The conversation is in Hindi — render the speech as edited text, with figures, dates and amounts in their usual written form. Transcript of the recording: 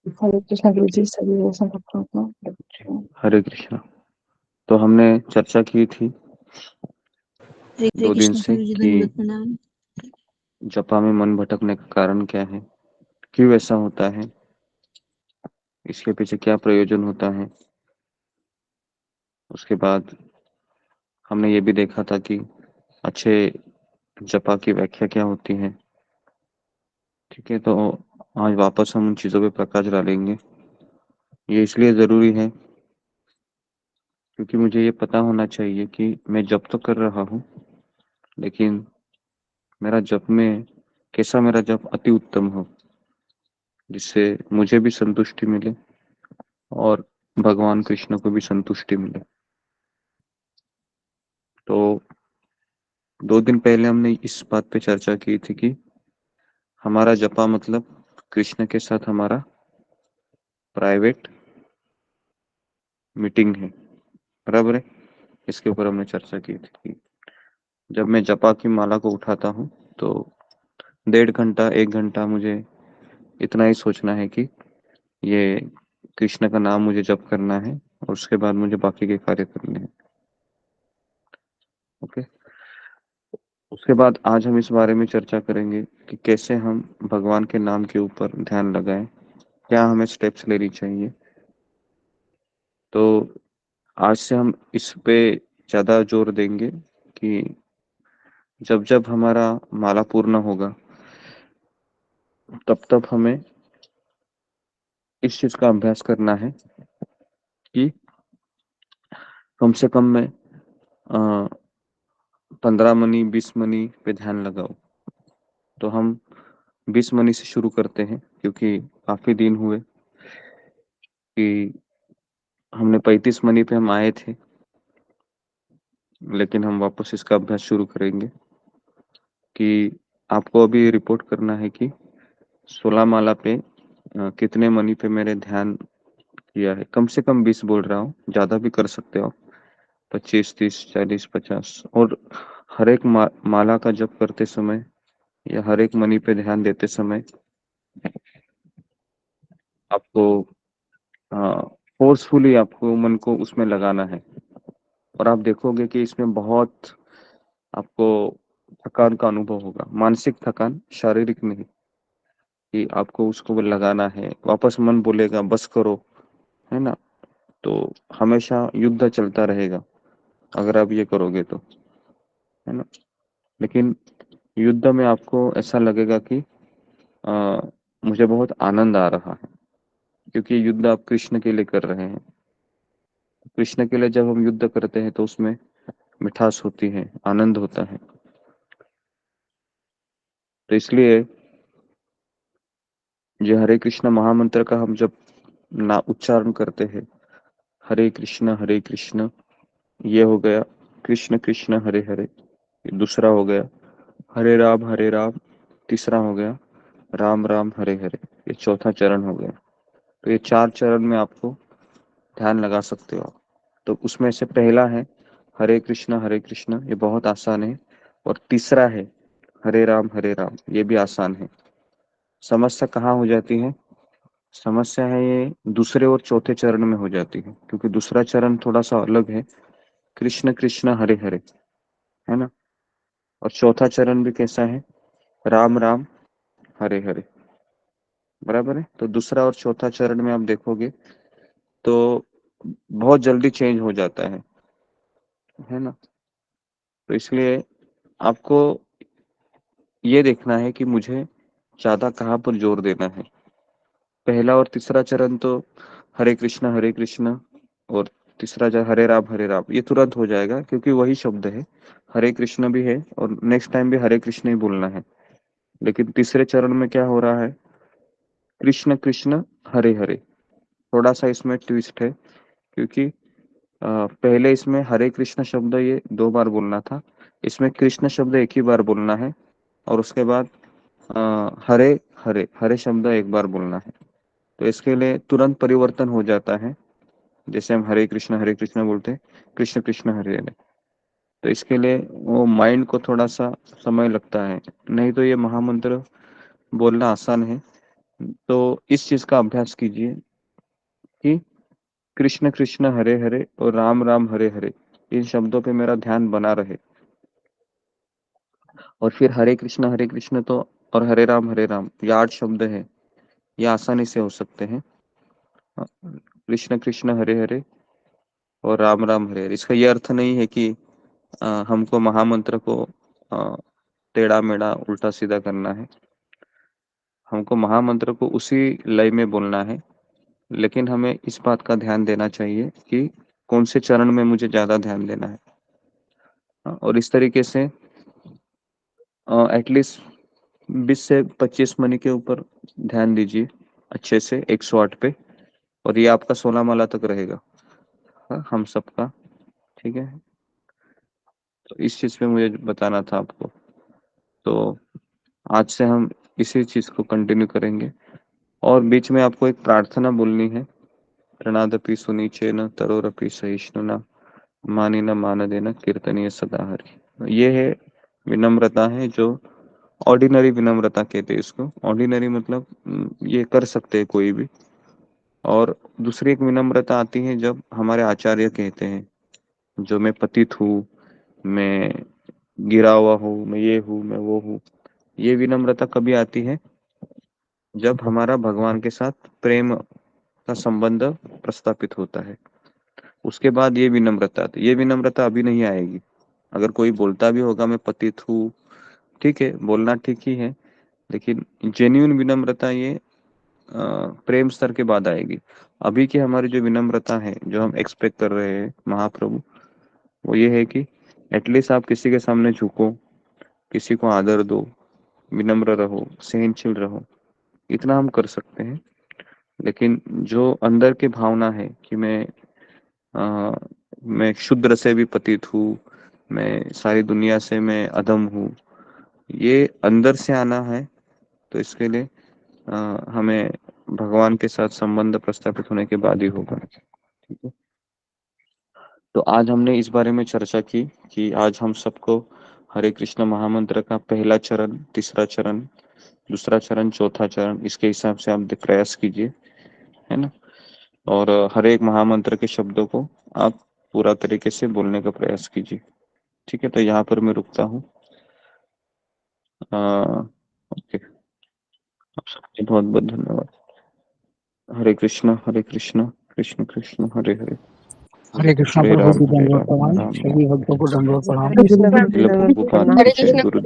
हरे कृष्णा गुरु जी, सभी दर्शन भक्तों को अच्छा। हरे कृष्णा। तो हमने चर्चा की थी हरे 2 दिन कृष्ण से गुरु जी, कि दंडवत प्रणाम। जपा में मन भटकने का कारण क्या है, क्यों ऐसा होता है, इसके पीछे क्या प्रयोजन होता है। उसके बाद हमने ये भी देखा था कि अच्छे जपा की व्याख्या क्या होती है। ठीक है, तो आज वापस हम उन चीज़ों पे प्रकाश डालेंगे। ये इसलिए ज़रूरी है क्योंकि मुझे ये पता होना चाहिए कि मैं जप तो कर रहा हूँ, लेकिन मेरा जप में कैसा मेरा जप अति उत्तम हो, जिससे मुझे भी संतुष्टि मिले और भगवान कृष्ण को भी संतुष्टि मिले। तो 2 दिन पहले हमने इस बात पे चर्चा की थी कि हमारा जपा मतलब कृष्ण के साथ हमारा प्राइवेट मीटिंग है, बराबर है। इसके ऊपर हमने चर्चा की थी कि जब मैं जपा की माला को उठाता हूँ तो 1.5 घंटा 1 घंटा मुझे इतना ही सोचना है कि ये कृष्ण का नाम मुझे जप करना है और उसके बाद मुझे बाकी के कार्य करने हैं। ओके। उसके बाद आज हम इस बारे में चर्चा करेंगे कि कैसे हम भगवान के नाम के ऊपर ध्यान लगाएं, क्या हमें स्टेप्स लेनी चाहिए। तो आज से हम इस पे ज़्यादा जोर देंगे कि जब जब हमारा माला पूर्ण होगा तब तब हमें इस चीज़ का अभ्यास करना है कि कम से कम मैं 15 मनी 20 मनी पे ध्यान लगाओ। तो हम 20 मनी से शुरू करते हैं क्योंकि काफ़ी दिन हुए कि हमने 35 मनी पे हम आए थे, लेकिन हम वापस इसका अभ्यास शुरू करेंगे कि आपको अभी रिपोर्ट करना है कि 16 माला पे कितने मनी पे मेरे ध्यान किया है। कम से कम 20 बोल रहा हूँ, ज़्यादा भी कर सकते हो आप, 25 30 40 50। और हर एक माला का जप करते समय या हर एक मनी पे ध्यान देते समय आपको फोर्सफुली आपको मन को उसमें लगाना है। और आप देखोगे कि इसमें बहुत आपको थकान का अनुभव होगा, मानसिक थकान, शारीरिक नहीं। कि आपको उसको लगाना है, वापस मन बोलेगा बस करो, है ना। तो हमेशा युद्ध चलता रहेगा अगर आप ये करोगे तो, है ना। लेकिन युद्ध में आपको ऐसा लगेगा कि आ, मुझे बहुत आनंद आ रहा है, क्योंकि युद्ध आप कृष्ण के लिए कर रहे हैं। कृष्ण के लिए जब हम युद्ध करते हैं तो उसमें मिठास होती है, आनंद होता है। तो इसलिए ये हरे कृष्ण महामंत्र का हम जब ना उच्चारण करते हैं, हरे कृष्ण, ये हो गया। कृष्ण कृष्ण हरे हरे, ये दूसरा हो गया। हरे राम, तीसरा हो गया। राम राम हरे हरे, ये चौथा चरण हो गया। तो ये 4 चरण में आपको ध्यान लगा सकते हो आप। तो उसमें से पहला है हरे कृष्ण, ये बहुत आसान है। और तीसरा है हरे राम, ये भी आसान है। समस्या कहाँ हो जाती है? समस्या है ये दूसरे और चौथे चरण में हो जाती है, क्योंकि दूसरा चरण थोड़ा सा अलग है, कृष्ण कृष्ण हरे हरे, है ना। और चौथा चरण भी कैसा है? राम राम हरे हरे, बराबर है। तो दूसरा और चौथा चरण में आप देखोगे तो बहुत जल्दी चेंज हो जाता है ना। तो इसलिए आपको ये देखना है कि मुझे ज्यादा कहाँ पर जोर देना है। पहला और तीसरा चरण तो हरे कृष्ण, और तीसरा जो हरे राम, ये तुरंत हो जाएगा क्योंकि वही शब्द है। हरे कृष्ण भी है और नेक्स्ट टाइम भी हरे कृष्ण ही बोलना है। लेकिन तीसरे चरण में क्या हो रहा है? कृष्ण कृष्ण हरे हरे। थोड़ा सा इसमें ट्विस्ट है, क्योंकि पहले इसमें हरे कृष्ण शब्द ये 2 बार बोलना था, इसमें कृष्ण शब्द एक ही बार बोलना है। और उसके बाद हरे हरे हरे शब्द एक बार बोलना है। तो इसके लिए तुरंत परिवर्तन हो जाता है। जैसे हम हरे कृष्ण बोलते हैं, कृष्ण कृष्ण हरे हरे। तो इसके लिए वो माइंड को थोड़ा सा समय लगता है। नहीं तो ये महामंत्र बोलना आसान है, तो इस चीज का अभ्यास कीजिए कि कृष्ण कृष्ण हरे हरे और राम राम हरे हरे, इन शब्दों पे मेरा ध्यान बना रहे। और फिर हरे कृष्ण तो और हरे राम, ये 8 शब्द हैं, ये आसानी से हो सकते हैं। कृष्ण कृष्ण हरे हरे और राम राम हरे हरे, इसका ये अर्थ नहीं है कि हमको महामंत्र को टेढ़ा मेढ़ा उल्टा सीधा करना है। हमको महामंत्र को उसी लय में बोलना है, लेकिन हमें इस बात का ध्यान देना चाहिए कि कौन से चरण में मुझे ज्यादा ध्यान देना है। और इस तरीके से एटलीस्ट 20 से 25 मिनट के ऊपर ध्यान दीजिए अच्छे से 108 पे, और ये आपका 16 माला तक रहेगा। हम सबका, ठीक है। तो इस चीज पे मुझे बताना था आपको, तो आज से हम इसी चीज को कंटिन्यू करेंगे। और बीच में आपको एक प्रार्थना बोलनी है, प्रणादपि सुनीचेन तरोरपि सहिष्णुना मानिना मानदेना कीर्तनीय सदा हरि। ये है विनम्रता, है जो ऑर्डिनरी विनम्रता कहते हैं इसको। ऑर्डिनरी मतलब ये कर सकते हैं कोई भी। और दूसरी एक विनम्रता आती है जब हमारे आचार्य कहते हैं, जो मैं पतित हूँ, मैं गिरा हुआ हूँ, मैं ये हूँ, मैं वो हूँ। ये विनम्रता कभी आती है जब हमारा भगवान के साथ प्रेम का संबंध प्रस्थापित होता है, उसके बाद ये विनम्रता आती है। ये विनम्रता अभी नहीं आएगी। अगर कोई बोलता भी होगा मैं पतित हूँ, ठीक है, बोलना ठीक ही है, लेकिन जेन्युइन विनम्रता ये प्रेम स्तर के बाद आएगी। अभी की हमारी जो विनम्रता है, जो हम एक्सपेक्ट कर रहे हैं महाप्रभु, वो ये है कि एटलीस्ट आप किसी के सामने झुको, किसी को आदर दो, विनम्र रहो, सहनशील रहो, इतना हम कर सकते हैं। लेकिन जो अंदर की भावना है कि मैं क्षुद्र से भी पतित हूँ, मैं सारी दुनिया से मैं अधम हूँ, ये अंदर से आना है। तो इसके लिए हमें भगवान के साथ संबंध प्रस्थापित होने के बाद ही होगा, ठीक है। तो आज हमने इस बारे में चर्चा की कि आज हम सबको हरे कृष्ण महामंत्र का पहला चरण, तीसरा चरण, दूसरा चरण, चौथा चरण, इसके हिसाब से आप प्रयास कीजिए, है ना। और हर एक महामंत्र के शब्दों को आप पूरा तरीके से बोलने का प्रयास कीजिए, ठीक है। तो यहाँ पर मैं रुकता हूँ। ओके, आप सबके बहुत बहुत धन्यवाद। हरे कृष्ण कृष्ण कृष्ण हरे हरे, हरे कृष्णा हरे प्रभु राम की हरे दंडवत राम, प्रणाम, राम सभी राम भक्तों को दंडवत प्रणाम। कृष्ण प्रभुपाद हरे की जय, कृष्ण गुरु